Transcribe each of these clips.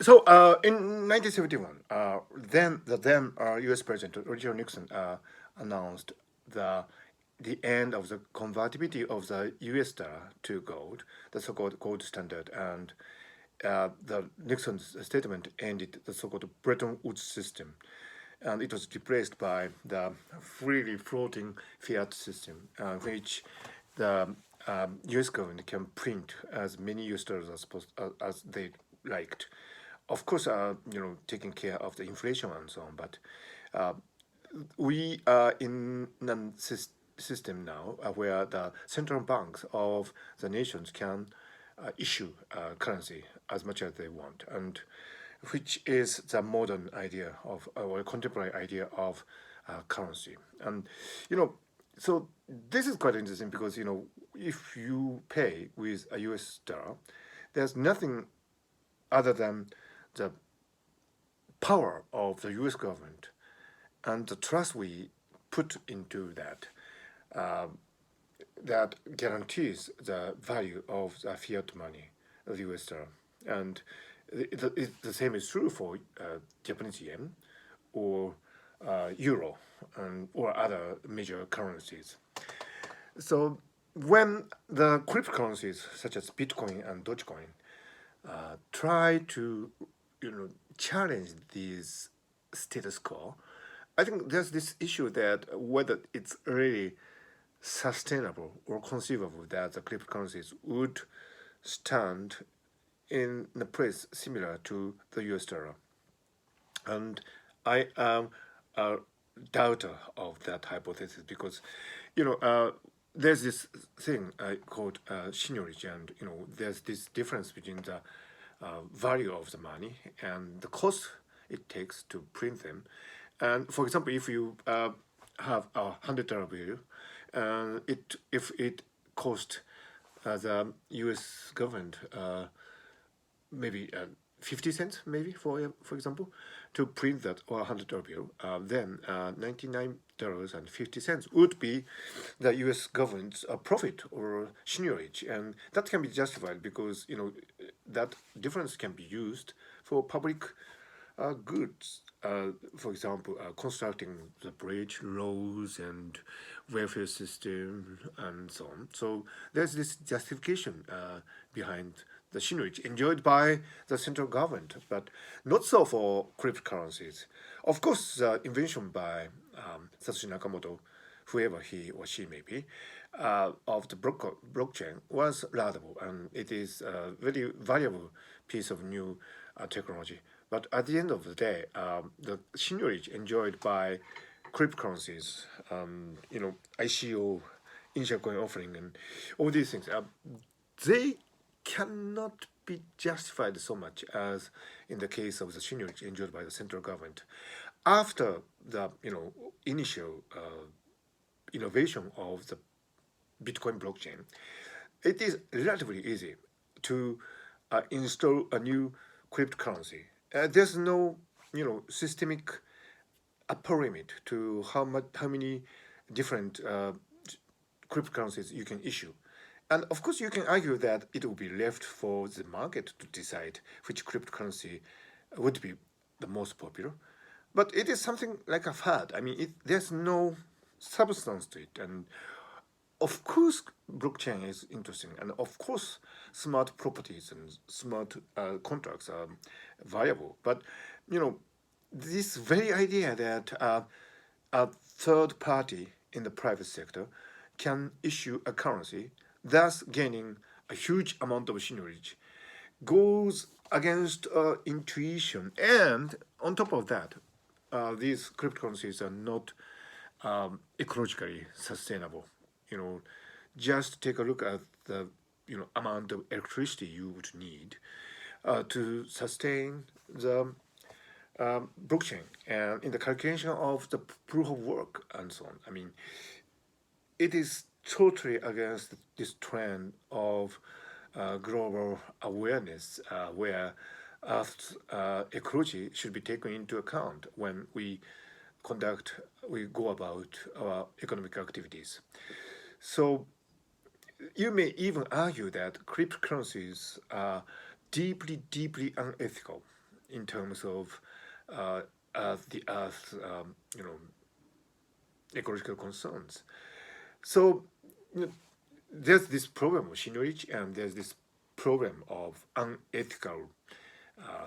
So in 1971, then U.S. President Richard Nixon announced the the end of the convertibility of the U.S. dollar to gold, the so-called gold standard, and the Nixon's statement ended the so-called Bretton Woods system, and it was replaced by the freely floating fiat system, which the U.S. government can print as many U.S. dollars as they liked. Of course, taking care of the inflation and so on, but uh, we are in a system now where the central banks of the nations can issue currency as much as they want, and which is the modern idea of or contemporary idea of currency. And you know, so this is quite interesting because if you pay with a U.S. dollar, there's nothing other than the power of the U.S. government and the trust we put into that that guarantees the value of the fiat money, the U.S. dollar. And the same is true for Japanese yen or euro or other major currencies. So when the cryptocurrencies such as Bitcoin and Dogecoin try to challenge these status quo, I think there's this issue that whether it's really sustainable or conceivable that the cryptocurrencies would stand in a place similar to the US dollar. And I am a doubter of that hypothesis because, you know, there's this thing called seniorage, and there's this difference between the value of the money and the cost it takes to print them. And for example, if you have $100 bill, it if it cost the U.S. government maybe 50 cents, maybe for example, to print that or $100 bill, then $99.50 would be the U.S. government's profit or seniorage, and that can be justified because that difference can be used for public goods. For example, constructing the bridge, roads, and welfare system, and so on. So there's this justification behind the seniorage enjoyed by the central government, but not so for cryptocurrencies. Of course, the invention by Satoshi Nakamoto, whoever he or she may be, of the blockchain was laudable, and it is a very valuable piece of new technology. But at the end of the day, the seniorage enjoyed by cryptocurrencies, ICO, initial coin offering, and all these things, they cannot be justified so much as in the case of the seniorage enjoyed by the central government. After the initial innovation of the Bitcoin blockchain, it is relatively easy to install a new cryptocurrency. There's no systemic upper limit to how many different cryptocurrencies you can issue. And of course, you can argue that it will be left for the market to decide which cryptocurrency would be the most popular. But it is something like a fad. I mean, there's no substance to it. And of course, blockchain is interesting. And of course, smart properties and smart contracts are valuable. But, this very idea that a third party in the private sector can issue a currency, thus gaining a huge amount of seniorage, goes against intuition. And on top of that, these cryptocurrencies are not ecologically sustainable. Just take a look at the amount of electricity you would need to sustain the blockchain and in the calculation of the proof of work and so on. I mean, it is totally against this trend of global awareness where Earth's ecology should be taken into account when we go about our economic activities. So you may even argue that cryptocurrencies are deeply, deeply unethical. in terms of the Earth, ecological concerns. So you know, there's this problem of seigniorage, and there's this problem of unethical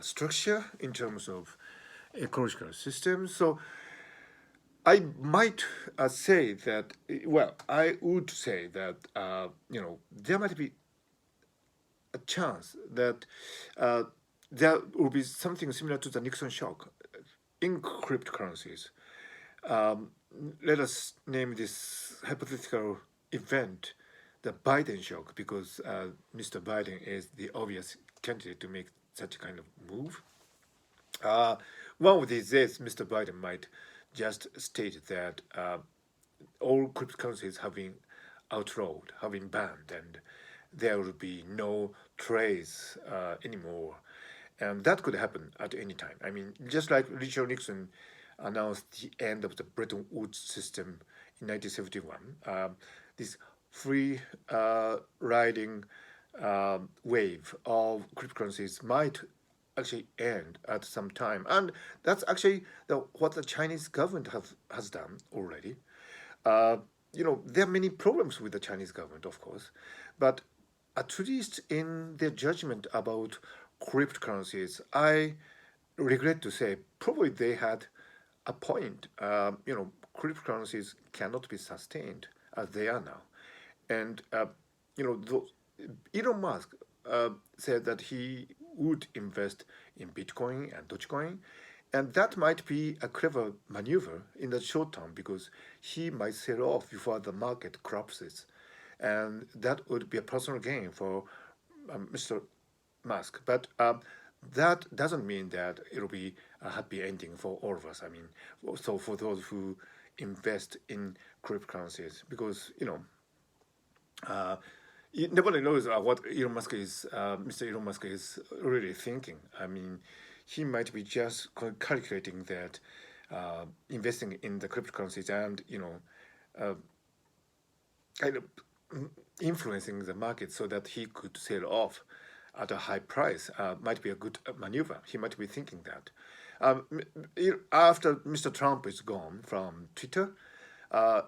structure in terms of ecological systems. So I might say that, well, I would say that, there might be a chance that there will be something similar to the Nixon shock in cryptocurrencies. Um, Let us name this hypothetical event the Biden shock, because Mr. Biden is the obvious candidate to make such a kind of move. Uh, One of these days, Mr. Biden might just state that all cryptocurrencies have been outlawed, have been banned, and there will be no trades anymore. And that could happen at any time. I mean, just like Richard Nixon announced the end of the Bretton Woods system in 1971, this free riding wave of cryptocurrencies might actually end at some time. And that's actually what the Chinese government has done already. Uh, there are many problems with the Chinese government, of course, but at least in their judgment about cryptocurrencies, I regret to say probably they had a point. Cryptocurrencies cannot be sustained as they are now, and those, Elon Musk said that he would invest in Bitcoin and Dogecoin, and that might be a clever maneuver in the short term because he might sell off before the market collapses, and that would be a personal gain for Mr. Musk. But that doesn't mean that it'll be a happy ending for all of us. I mean, so for those who invest in cryptocurrencies, because nobody knows what Mr. Elon Musk is really thinking. I mean, he might be just calculating that investing in the cryptocurrencies and kind of influencing the market so that he could sell off at a high price might be a good maneuver. He might be thinking that. After Mr. Trump is gone from Twitter, uh,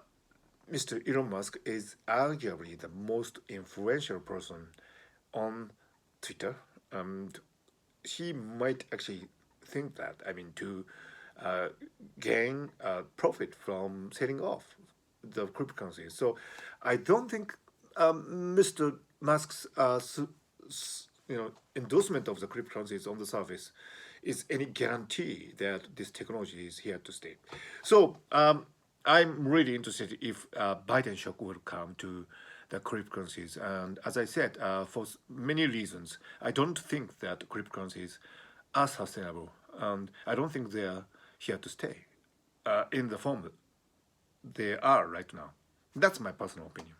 Mr. Elon Musk is arguably the most influential person on Twitter. And he might actually think that, I mean, to uh, gain profit from selling off the cryptocurrencies. So I don't think Mr. Musk's endorsement of the cryptocurrencies on the surface is any guarantee that this technology is here to stay. So I'm really interested if Biden shock will come to the cryptocurrencies. And as I said, for many reasons, I don't think that cryptocurrencies are sustainable. And I don't think they are here to stay in the form they are right now. That's my personal opinion.